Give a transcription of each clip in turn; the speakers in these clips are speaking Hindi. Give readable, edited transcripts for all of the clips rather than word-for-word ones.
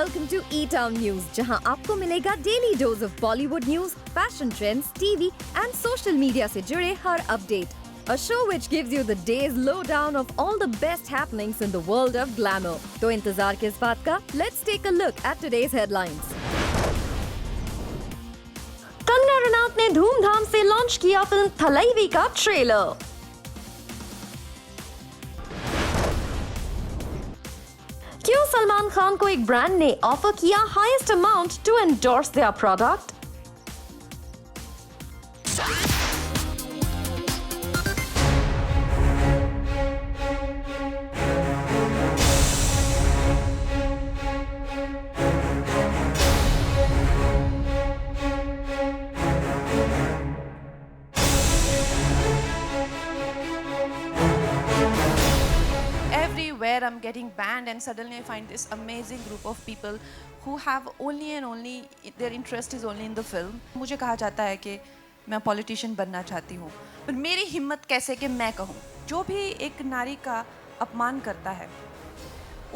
welcome to E-Town News, जहां आपको मिलेगा daily dose of Bollywood news, fashion trends, TV and social media से जुड़े हर update. A show which gives you the day's lowdown of all the best happenings in the world of glamour. तो इंतजार किस बात का? Let's take a look at today's headlines. Kangana Ranaut ने धूमधाम से लॉन्च किया फिल्म थलैवी का ट्रेलर. क्यों सलमान खान को एक ब्रांड ने ऑफर किया highest amount to endorse their product? Where I'm getting banned and suddenly I find this amazing group of people who have only and only their interest is only in the film. मुझे कहा जाता है कि मैं पॉलिटिशियन बनना चाहती हूँ, पर मेरी हिम्मत कैसे कि मैं कहूँ. जो भी एक नारी का अपमान करता है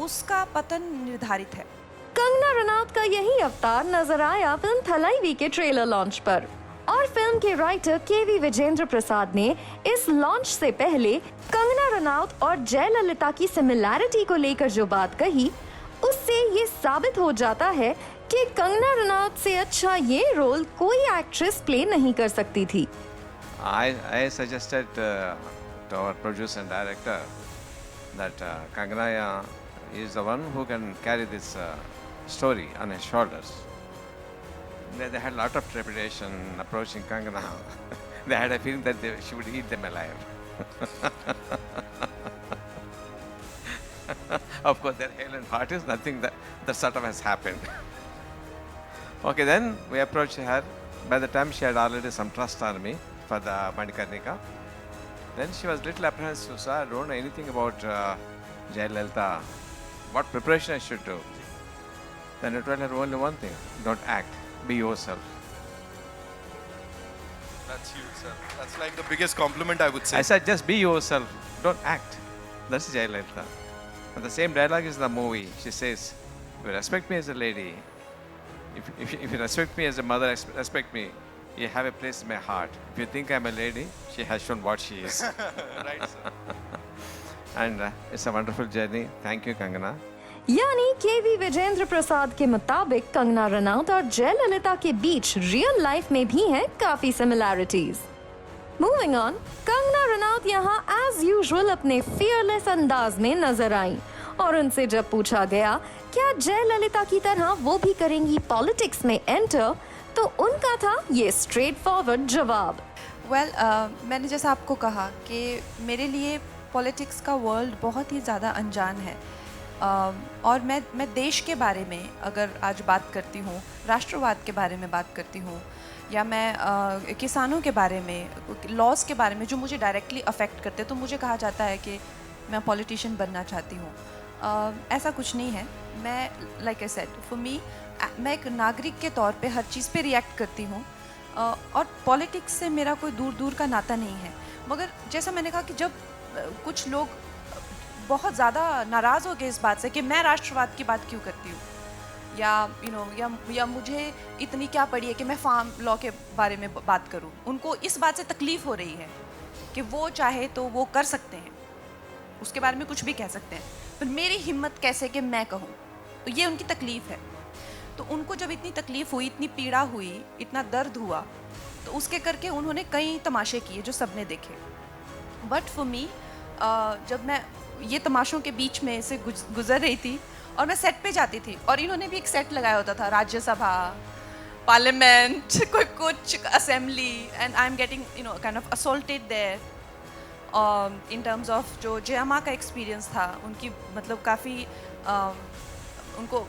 उसका पतन निर्धारित है. कंगना रनौत का यही अवतार नजर आया फिल्म थलैवी के ट्रेलर लॉन्च पर. और फिल्म के राइटर केवी विजेंद्र प्रसाद ने इस लॉन्च से पहले कंगना रनौत और जयललिता की सिमिलैरिटी को लेकर जो बात कही, उससे ये साबित हो जाता है कि कंगना रनौत से अच्छा ये रोल कोई एक्ट्रेस प्ले नहीं कर सकती थी. I suggested to our producer and director that Kangana is the one who can carry this story on his shoulders. They had a lot of trepidation approaching Kangana. They had a feeling that she would eat them alive. Of course, their hale and heart is nothing that sort of has happened. Okay, then we approached her. By the time she had already some trust on me for the Manikarnika. Then she was little apprehensive. So I don't know anything about Jayalalitha. What preparation I should do? Then I told her only one thing: don't act. Be yourself. That's huge, sir. That's like the biggest compliment I would say. I said, just be yourself. Don't act. That's Jayalalitha. And the same dialogue is in the movie. She says, if you respect me as a lady, if you respect me as a mother, respect me. You have a place in my heart. If you think I'm a lady, she has shown what she is. Right, sir. And it's a wonderful journey. Thank you, Kangana. यानी केवी विजेंद्र प्रसाद के मुताबिक कंगना रनौत और जयललिता के बीच रियल लाइफ में भी हैं काफी similarities. Moving on, Kangana Ranaut यहाँ एज यूजुअल अपने फियरलेस अंदाज में नजर आई और उनसे जब पूछा गया क्या जयललिता की तरह वो भी करेंगी पॉलिटिक्स में एंटर, तो उनका था ये स्ट्रेट फॉरवर्ड जवाब. वेल, मैंने जैसा आपको कहा कि मेरे लिए पॉलिटिक्स का वर्ल्ड बहुत ही ज़्यादा अनजान है. और मैं देश के बारे में अगर आज बात करती हूँ, राष्ट्रवाद के बारे में बात करती हूँ, या मैं किसानों के बारे में, लॉज के बारे में जो मुझे डायरेक्टली अफेक्ट करते, तो मुझे कहा जाता है कि मैं पॉलिटिशियन बनना चाहती हूँ. ऐसा कुछ नहीं है. मैं like I said, for me, मैं एक नागरिक के तौर पे हर चीज़ पे रिएक्ट करती हूँ और पॉलिटिक्स से मेरा कोई दूर दूर का नाता नहीं है. मगर जैसा मैंने कहा कि जब कुछ लोग बहुत ज़्यादा नाराज़ हो गए इस बात से कि मैं राष्ट्रवाद की बात क्यों करती हूँ, या या मुझे इतनी क्या पड़ी है कि मैं फार्म लॉ के बारे में बात करूँ. उनको इस बात से तकलीफ़ हो रही है कि वो चाहे तो वो कर सकते हैं, उसके बारे में कुछ भी कह सकते हैं, पर मेरी हिम्मत कैसे कि मैं कहूँ. तो ये उनकी तकलीफ़ है. तो उनको जब इतनी तकलीफ़ हुई, इतनी पीड़ा हुई, इतना दर्द हुआ, तो उसके करके उन्होंने कई तमाशे किए जो सबने देखे. बट फॉर मी, जब मैं ये तमाशों के बीच में से गुजर रही थी और मैं सेट पे जाती थी, और इन्होंने भी एक सेट लगाया होता था, राज्यसभा, पार्लियामेंट, कोई कुछ assembly, and I am getting kind of assaulted there in terms of जो जयामा का एक्सपीरियंस था. उनकी मतलब काफ़ी उनको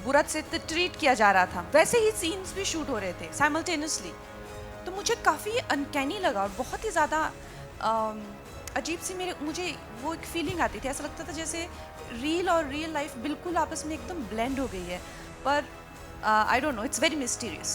बुरा से ट्रीट किया जा रहा था. वैसे ही सीन्स भी शूट हो रहे थे साइमल्टेनियसली. तो मुझे काफ़ी अनकैनी लगा और बहुत ही ज़्यादा अजीब सी मुझे वो एक फीलिंग आती थी. ऐसा लगता था जैसे रील और रियल लाइफ बिल्कुल आपस में एकदम ब्लेंड हो गई है. पर I don't know, it's very mysterious.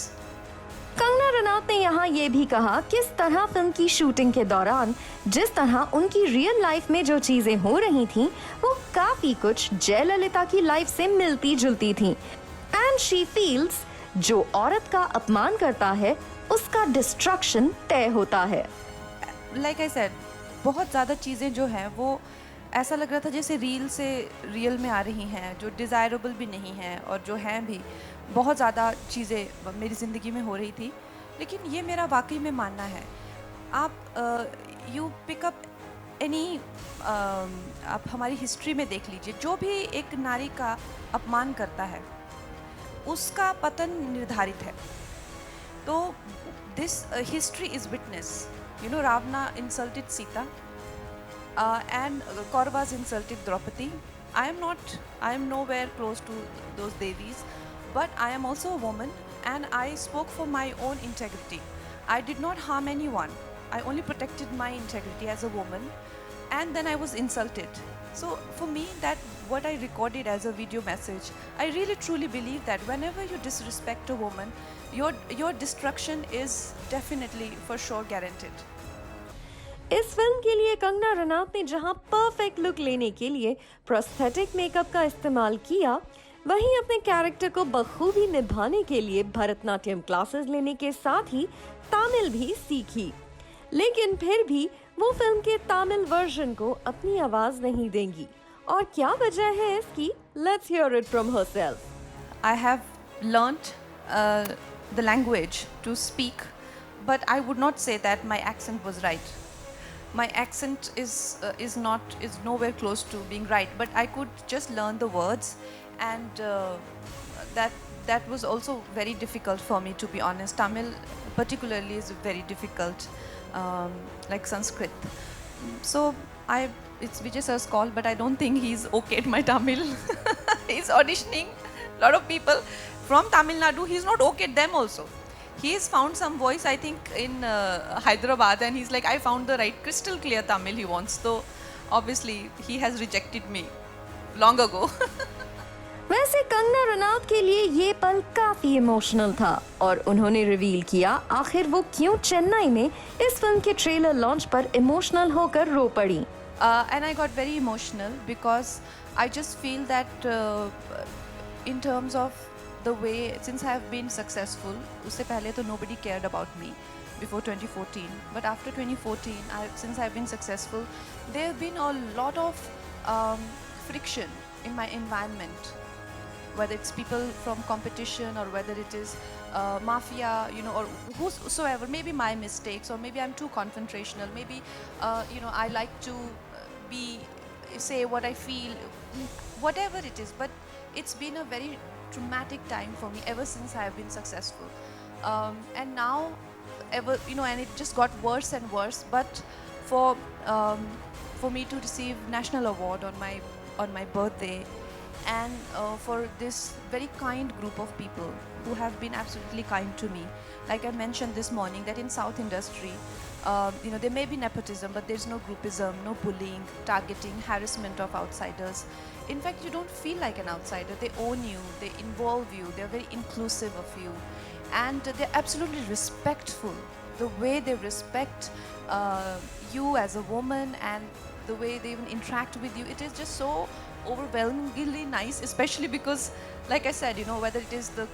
Kangana Ranaut ने यहाँ ये भी कहा किस तरह फिल्म की शूटिंग के दौरान जिस तरह उनकी रियल लाइफ में जो चीजें हो रही थीं, वो काफी कुछ जयललिता की लाइफ से मिलती जुलती थीं। एंड शी फील्स जो औरत का अपमान करता है उसका डिस्ट्रक्शन तय होता है। लाइक आई सेड, बहुत ज़्यादा चीज़ें जो हैं वो ऐसा लग रहा था जैसे रील से रियल में आ रही हैं, जो डिज़ायरेबल भी नहीं हैं और जो हैं भी। बहुत ज़्यादा चीज़ें मेरी ज़िंदगी में हो रही थी, लेकिन ये मेरा वाकई में मानना है। आप यू पिकअप एनी, आप हमारी हिस्ट्री में देख लीजिए, जो भी एक नारी का अपमान करता है उसका पतन निर्धारित है। तो this history is witness, you know, Ravana insulted Sita, and Kauravas insulted Draupadi. I am nowhere close to those devis, but I am also a woman, and I spoke for my own integrity. I did not harm anyone. I only protected my integrity as a woman, and then I was insulted. So for me, that what I recorded as a video message, I really truly believe that whenever you disrespect a woman, your destruction is definitely for sure guaranteed. इस फिल्म के लिए कंगना रनौत ने जहां परफेक्ट लुक लेने के लिए प्रोस्थेटिक मेकअप का इस्तेमाल किया, वहीं अपने कैरेक्टर को बखूबी निभाने के लिए भरतनाट्यम क्लासेस लेने के साथ ही तमिल भी सीखी। लेकिन फिर भी वो फिल्म के तमिल वर्जन को अपनी आवाज नहीं देंगी। और क्या वजह है इसकी? Let's hear it from herself. I have learnt the language to speak, but I would not say that my accent was right. My accent is nowhere close to being right, but I could just learn the words, and that was also very difficult for me, to be honest. Tamil particularly is very difficult, like Sanskrit. So it's Vijay sir's call, but I don't think he's okayed my Tamil. He's auditioning a lot of people from Tamil Nadu. He's not okayed them also. He's found some voice, I think, in Hyderabad, and he's like, I found the right crystal clear Tamil he wants. So obviously he has rejected me long ago. वैसे कंगना रनौत के लिए ये पल काफी इमोशनल था और उन्होंने रिवील किया आखिर वो क्यों चेन्नई में इस फिल्म के ट्रेलर लॉन्च पर इमोशनल होकर रो पड़ी। And I got very emotional because I just feel that in terms of the way, since I have been successful, उससे पहले तो nobody cared about me before 2014, but after 2014, since I've been successful, there have been a lot of friction in my environment, whether it's people from competition or whether it is mafia, you know, or whosoever, maybe my mistakes, or maybe I'm too confrontational, maybe you know, I like to say what I feel, whatever it is, but it's been a very traumatic time for me ever since I have been successful, and now you know, and it just got worse and worse. But for me to receive national award on my birthday, and for this very kind group of people who have been absolutely kind to me, like I mentioned this morning, that in South industry, you know, there may be nepotism, but there's no groupism, no bullying, targeting, harassment of outsiders. In fact, you don't feel like an outsider. They own you, they involve you, they're very inclusive of you, and they're absolutely respectful. The way they respect you as a woman, and the way they even interact with you, it is just so overwhelmingly nice, especially because, like I said, you know, whether it is the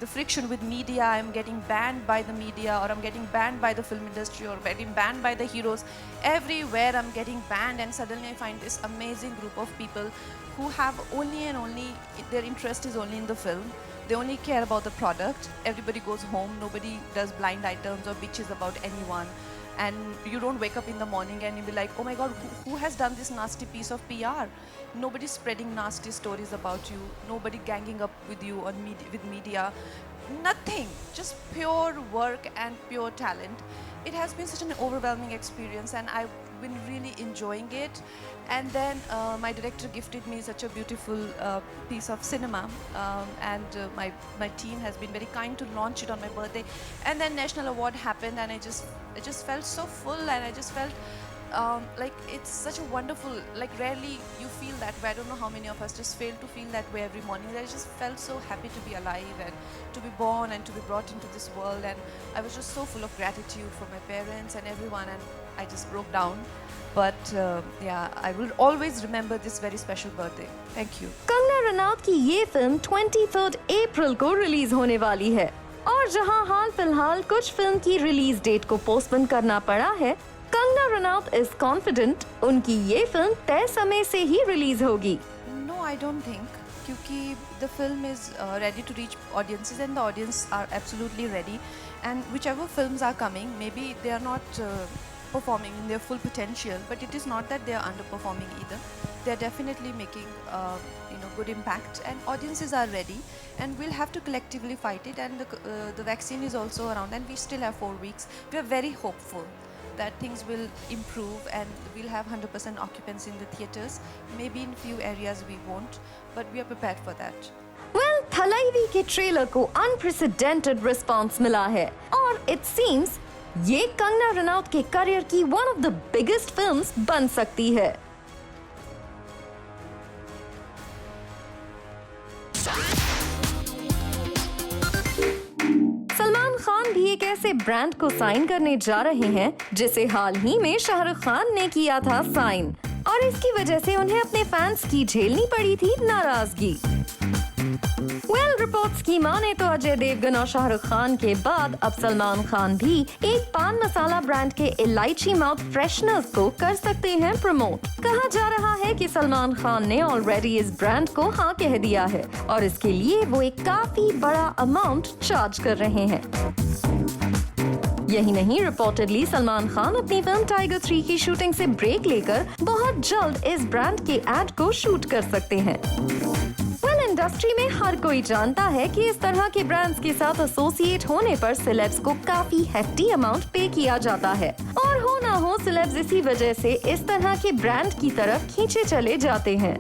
friction with media, I'm getting banned by the media, or I'm getting banned by the film industry, or getting banned by the heroes. Everywhere I'm getting banned, and suddenly I find this amazing group of people who have only and only, their interest is only in the film. They only care about the product. Everybody goes home, nobody does blind items or bitches about anyone. And you don't wake up in the morning and you'll be like, oh my God, who has done this nasty piece of PR? Nobody's spreading nasty stories about you. Nobody ganging up with you on with media. Nothing. Just pure work and pure talent. It has been such an overwhelming experience, and I've been really enjoying it. And then my director gifted me such a beautiful piece of cinema, and my team has been very kind to launch it on my birthday. And then national award happened, and I just felt so full, and I just felt like it's such a wonderful, like rarely you feel that way. I don't know how many of us just fail to feel that way every morning. I just felt so happy to be alive and to be born and to be brought into this world, and I was just so full of gratitude for my parents and everyone, and I just broke down. But yeah, I will always remember this very special birthday. Thank you. Kangana Ranaut की ये फिल्म 23 अप्रैल को रिलीज होने वाली है, और जहां हाल फिलहाल कुछ फिल्म की रिलीज डेट को पोस्टपोन करना पड़ा है, कंगना रनौत इज कॉन्फिडेंट उनकी ये फिल्म तय समय से ही रिलीज होगी। No, I don't think, क्योंकि the film is ready to reach audiences and the audience are absolutely ready, and whichever films are coming, maybe they are not performing in their full potential, but it is not that they are underperforming either. They are definitely making good impact, and audiences are ready, and we'll have to collectively fight it, and the vaccine is also around, and we still have 4 weeks. We are very hopeful that things will improve and we'll have 100% occupancy in the theatres. Maybe in few areas we won't, but we are prepared for that. Well, Thalaivi के ट्रेलर को अनप्रेसिडेंटेड रिस्पांस मिला है, और इट सीम्स ये कंगना रनौत के करियर की one of the biggest films बन सकती है। सलमान खान भी एक ऐसे ब्रांड को साइन करने जा रहे हैं जिसे हाल ही में शाहरुख खान ने किया था साइन, और इसकी वजह से उन्हें अपने फैंस की झेलनी पड़ी थी नाराजगी। रिपोर्ट्स की माने तो अजय देवगन और शाहरुख खान के बाद अब सलमान खान भी एक पान मसाला ब्रांड के इलायची माउथ फ्रेशनर्स को कर सकते हैं प्रमोट। कहा जा रहा है कि सलमान खान ने ऑलरेडी इस ब्रांड को हाँ कह दिया है, और इसके लिए वो एक काफी बड़ा अमाउंट चार्ज कर रहे हैं। यही नहीं, रिपोर्टेडली सलमान खान अपनी फिल्म टाइगर 3 की शूटिंग से ब्रेक लेकर बहुत जल्द इस ब्रांड के एड को शूट कर सकते हैं। इंडस्ट्री में हर कोई जानता है कि इस तरह के ब्रांड्स के साथ एसोसिएट होने पर सेलेब्स को काफी हेफ्टी अमाउंट पे किया जाता है, और हो ना हो सेलेब्स इसी वजह से इस तरह के ब्रांड की तरफ खींचे चले जाते हैं।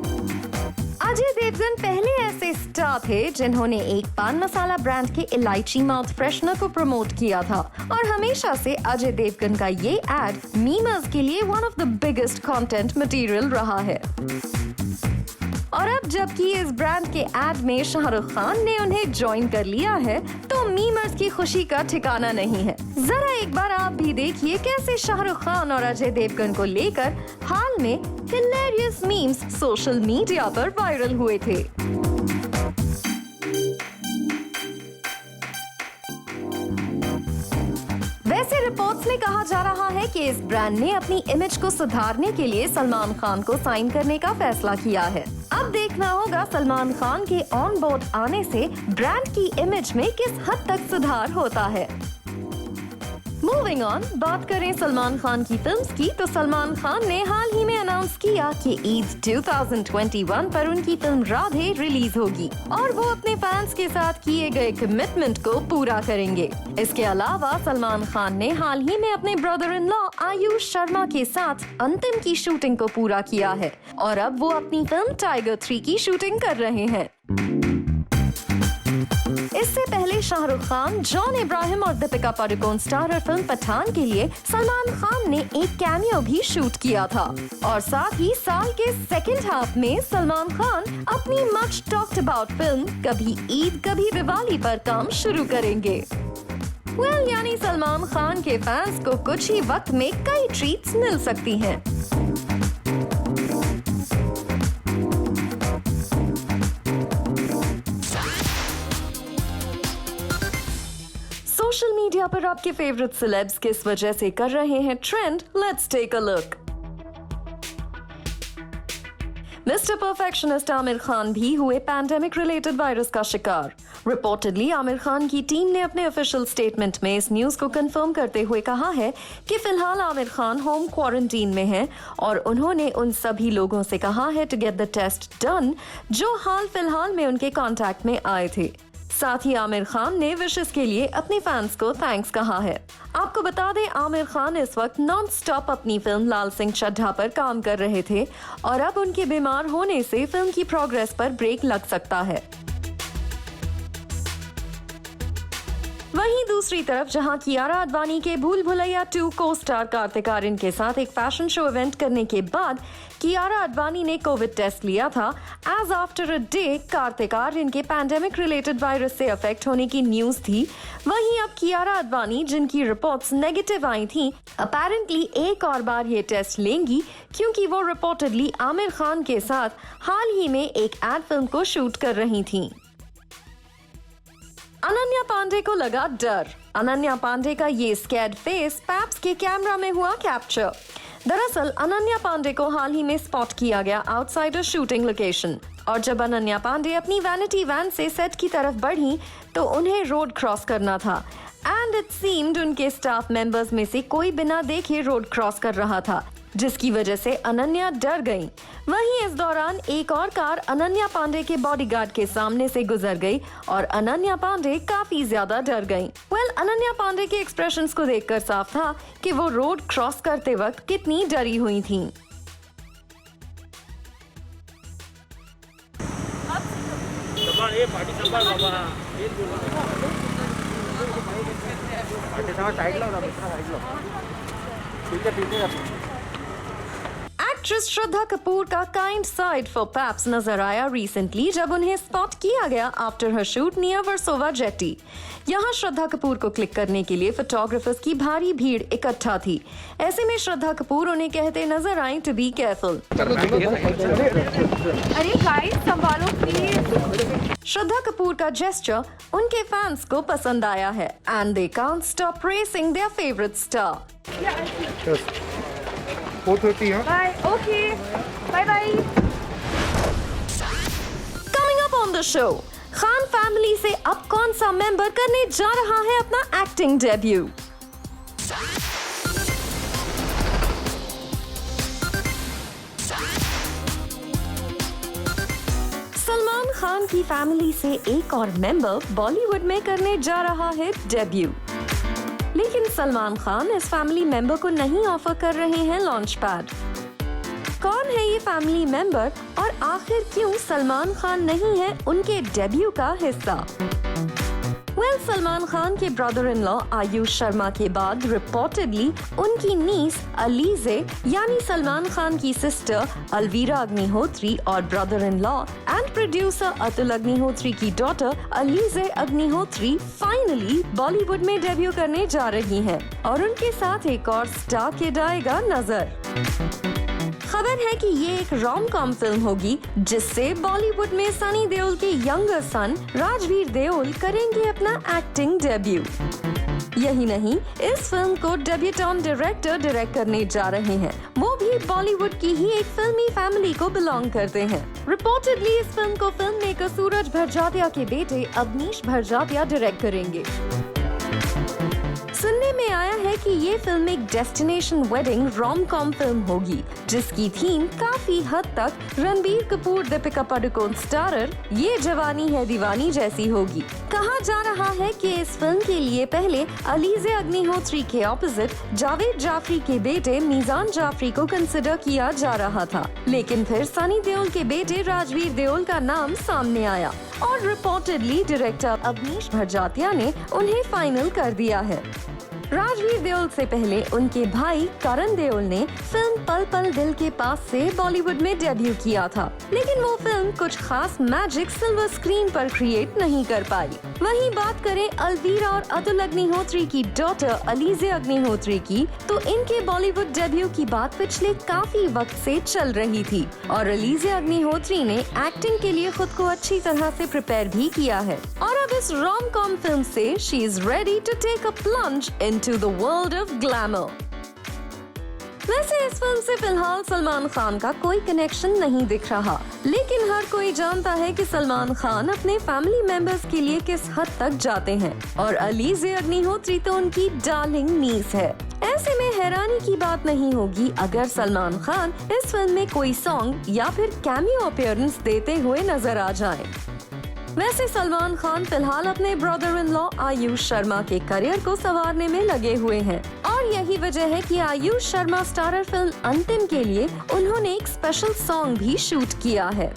अजय देवगन पहले ऐसे स्टार थे जिन्होंने एक पान मसाला ब्रांड के इलायची माउथ फ्रेशनर को प्रमोट किया था, और हमेशा से अजय देवगन का ये एड मीमर्स के लिए one of the biggest content material रहा है। और अब जबकि इस ब्रांड के एड में शाहरुख खान ने उन्हें ज्वाइन कर लिया है, तो मीमर्स की खुशी का ठिकाना नहीं है। जरा एक बार आप भी देखिए कैसे शाहरुख खान और अजय देवगन को लेकर हाल में हिलेरियस मीम्स सोशल मीडिया पर वायरल हुए थे। वैसे रिपोर्ट्स में कहा जा रहा है कि इस ब्रांड ने अपनी इमेज को सुधारने के लिए सलमान खान को साइन करने का फैसला किया है। अब देखना होगा सलमान खान के ऑन बोर्ड आने से ब्रांड की इमेज में किस हद तक सुधार होता है। मूविंग ऑन, बात करें सलमान खान की फिल्म्स की, तो सलमान खान ने हाल ही में अनाउंस किया कि ईद 2021 पर उनकी फिल्म राधे रिलीज होगी, और वो अपने फैंस के साथ किए गए कमिटमेंट को पूरा करेंगे। इसके अलावा सलमान खान ने हाल ही में अपने brother in law Ayush Sharma के साथ अंतिम की शूटिंग को पूरा किया है, और अब वो अपनी फिल्म टाइगर 3 की शूटिंग कर रहे हैं। इससे पहले शाहरुख खान, जॉन इब्राहिम और दीपिका पादुकोण स्टारर फिल्म पठान के लिए सलमान खान ने एक कैमियो भी शूट किया था, और साथ ही साल के सेकंड हाफ में सलमान खान अपनी मच टॉक्ड अबाउट फिल्म कभी ईद कभी दिवाली पर काम शुरू करेंगे। यानी सलमान खान के फैंस को कुछ ही वक्त में कई ट्रीट्स मिल सकती हैं। सोशल मीडिया पर आपके फेवरेट सेलेब्स किस वजह से कर रहे हैं trend, let's take a look. Mister perfectionist Aamir Khan भी हुए पैंडेमिक रिलेटेड वायरस का शिकार। रिपोर्टेडली आमिर खान की टीम ने अपने ऑफिशियल स्टेटमेंट में इस न्यूज को कंफर्म करते हुए कहा है कि फिलहाल आमिर खान होम क्वारंटीन में हैं, और उन्होंने उन सभी लोगों से कहा है to get the test done जो हाल फिलहाल में उनके कांटेक्ट में आए थे। साथ ही आमिर खान ने विशेस के लिए अपने फैंस को थैंक्स कहा है। आपको बता दें, आमिर खान इस वक्त नॉन स्टॉप अपनी फिल्म लाल सिंह चड्ढा पर काम कर रहे थे, और अब उनके बीमार होने से फिल्म की प्रोग्रेस पर ब्रेक लग सकता है। वहीं दूसरी तरफ जहां कियारा आडवाणी के भूल भुलैया 2 को स्टार कार्तिक आर्यन के साथ एक फैशन शो इवेंट करने के बाद कियारा आडवाणी ने कोविड टेस्ट लिया था, as after a day Kartik Aryan के पैंडेमिक रिलेटेड वायरस से अफेक्ट होने की न्यूज थी। वहीं अब कियारा आडवाणी, जिनकी रिपोर्ट्स नेगेटिव आई थी, अपेरेंटली एक और बार ये टेस्ट लेंगी क्योंकि वो रिपोर्टेडली आमिर खान के साथ हाल ही में एक एड फिल्म को शूट कर रही थीं। अनन्या पांडे को लगा डर। अनन्या पांडे का ये स्कैर्ड फेस पैप्स के कैमरा में हुआ कैप्चर। दरअसल अनन्या पांडे को हाल ही में स्पॉट किया गया आउटसाइड अ शूटिंग लोकेशन, और जब अनन्या पांडे अपनी वैनिटी वैन से सेट की तरफ बढ़ी तो उन्हें रोड क्रॉस करना था, एंड इट सीम्ड उनके स्टाफ मेंबर्स में से कोई बिना देखे रोड क्रॉस कर रहा था, जिसकी वजह से अनन्या डर गईं। वहीं इस दौरान एक और कार अनन्या पांडे के बॉडीगार्ड के सामने से गुजर गई और अनन्या पांडे काफी ज्यादा डर गईं। अनन्या पांडे के एक्सप्रेशंस को देखकर साफ था कि वो रोड क्रॉस करते वक्त कितनी डरी हुई थीं। एक्ट्रेस श्रद्धा कपूर का काइंड साइड फॉर पैप्स नजर आया रिसेंटली जब उन्हें स्पॉट किया गया after her shoot near Versova jetty. यहाँ श्रद्धा कपूर को क्लिक करने के लिए फोटोग्राफर्स की भारी भीड़ इकट्ठा थी। ऐसे में श्रद्धा कपूर उन्हें कहते नजर आई टू बी केयरफुल। अरे गाइस संभालो प्लीज। श्रद्धा कपूर का जेस्चर उनके फैंस को पसंद आया है and they can't stop pressing their favourite star. 4:30 bye. Okay bye bye. Coming up on the show, Khan family से अब कौन सा मेंबर करने जा रहा है अपना एक्टिंग डेब्यू? सलमान खान की फैमिली से एक और मेंबर बॉलीवुड में करने जा रहा है डेब्यू, लेकिन सलमान खान इस फैमिली मेंबर को नहीं ऑफर कर रहे हैं लॉन्च पैड। कौन है ये फैमिली मेंबर और आखिर क्यों सलमान खान नहीं है उनके डेब्यू का हिस्सा? सलमान खान के brother in law Ayush Sharma के बाद रिपोर्टेडली उनकी नीस अलीजे यानी सलमान खान की सिस्टर अलवीरा अग्निहोत्री और brother in law and producer Atul Agnihotri की डॉटर अलीजे अग्निहोत्री फाइनली बॉलीवुड में डेब्यू करने जा रही हैं और उनके साथ एक और स्टार किड आएगा नजर। खबर है कि ये एक रोम कॉम फिल्म होगी जिससे बॉलीवुड में सनी देओल के यंगर सन राजवीर देओल करेंगे अपना एक्टिंग डेब्यू। यही नहीं, इस फिल्म को डेब्यूटेंट डायरेक्टर डायरेक्ट करने जा रहे हैं, वो भी बॉलीवुड की ही एक फिल्मी फैमिली को बिलोंग करते हैं। रिपोर्टेडली इस फिल्म को फिल्म मेकर सूरज भरजातिया के बेटे अवनीश भरजातिया डायरेक्ट करेंगे। सुनने में आया है कि ये फिल्म एक डेस्टिनेशन वेडिंग रोम कॉम फिल्म होगी जिसकी थीम काफी हद तक रणबीर कपूर दीपिका पादुकोण स्टारर ये जवानी है दीवानी जैसी होगी। कहा जा रहा है कि इस फिल्म के लिए पहले अलीजे अग्निहोत्री के ऑपोजिट जावेद जाफरी के बेटे मीजान जाफरी को कंसिडर किया जा रहा था, लेकिन फिर सनी देओल के बेटे राजवीर देओल का नाम सामने आया और रिपोर्टेडली डायरेक्टर अवनीश भरजातिया ने उन्हें फाइनल कर दिया है। राजवीर देओल से पहले उनके भाई करण देओल ने फिल्म पल पल दिल के पास से बॉलीवुड में डेब्यू किया था, लेकिन वो फिल्म कुछ खास मैजिक सिल्वर स्क्रीन पर क्रिएट नहीं कर पाई। वहीं बात करें अलवीरा और अतुल अग्निहोत्री की डॉटर अलीजे अग्निहोत्री की, तो इनके बॉलीवुड डेब्यू की बात पिछले काफी वक्त से चल रही थी और अलीजे अग्निहोत्री ने एक्टिंग के लिए खुद को अच्छी तरह से प्रिपेयर भी किया है और अब इस रोम कॉम फिल्म से she is ready to take a plunge into the world of glamour। वैसे इस फिल्म से फिलहाल सलमान खान का कोई कनेक्शन नहीं दिख रहा, लेकिन हर कोई जानता है कि सलमान खान अपने फैमिली मेंबर्स के लिए किस हद तक जाते हैं और अलीजे अग्निहोत्री तो उनकी डार्लिंग नीस है। ऐसे में हैरानी की बात नहीं होगी अगर सलमान खान इस फिल्म में कोई सॉन्ग या फिर कैमियो अपीयरेंस देते हुए नजर आ जाएं। वैसे सलमान खान फिलहाल अपने brother in law Ayush Sharma के करियर को संवारने में लगे हुए हैं और यही वजह है कि आयुष शर्मा स्टारर फिल्म अंतिम के लिए उन्होंने एक स्पेशल सॉन्ग भी शूट किया है।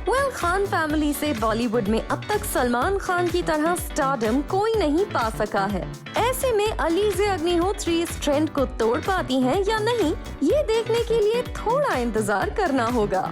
वेल, खान फैमिली से बॉलीवुड में अब तक सलमान खान की तरह स्टारडम कोई नहीं पा सका है। ऐसे में अलीज़े अग्निहोत्री इस ट्रेंड को तोड़ पाती हैं या नहीं, ये देखने के लिए थोड़ा इंतजार करना होगा।